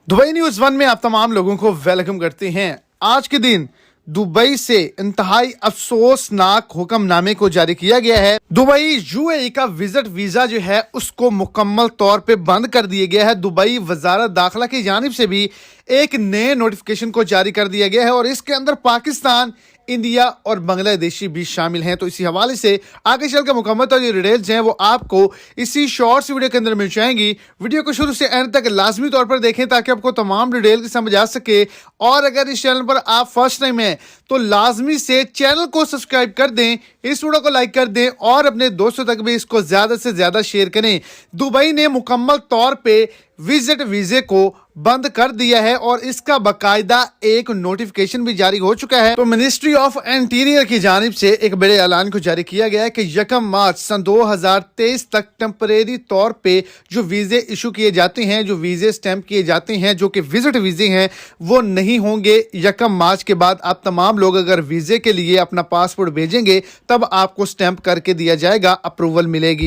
Dubai news one में आप तमाम लोगों को वेलकम करते हैं। आज के दिन दुबई से इंतहाई अफसोसनाक हुक्मनामे को जारी किया गया है। दुबई यूएई का विजिट वीजा जो है उसको मुकम्मल तौर पे बंद कर दिया गया है। दुबई वजारत दाखिला की जानिब से भी एक नए नोटिफिकेशन को जारी कर दिया गया है और इसके अंदर पाकिस्तान, इंडिया और बांग्लादेशी भी शामिल हैं। तो इसी हवाले से आगे चल के मुकम्मल जो डिटेल्स हैं वो आपको इसी शॉर्ट्स वीडियो के अंदर मिल जाएंगी। वीडियो को शुरू से एंड तक लाजमी तौर पर देखें ताकि आपको तमाम डिटेल की समझ आ सके। और अगर इस चैनल पर आप फर्स्ट टाइम हैं तो लाजमी से चैनल को सब्सक्राइब कर दें, इस वीडियो को लाइक कर दें और अपने दोस्तों तक भी इसको ज्यादा से ज्यादा शेयर करें। दुबई ने मुकम्मल तौर पे विजिट वीजे को बंद कर दिया है और इसका बाकायदा एक नोटिफिकेशन भी जारी हो चुका है। तो मिनिस्ट्री ऑफ इंटीरियर की जानिब से एक बड़े ऐलान को जारी किया गया है कि 1 मार्च सन 2023 तक टेम्परेरी तौर पे जो वीजे इशू किए जाते हैं, जो वीजे स्टैंप किए जाते हैं, जो कि विजिट वीजे हैं, वो नहीं होंगे। 1 मार्च के बाद आप तमाम लोग अगर वीजे के लिए अपना पासपोर्ट भेजेंगे तब आपको स्टैंप करके दिया जाएगा, अप्रूवल मिलेगी।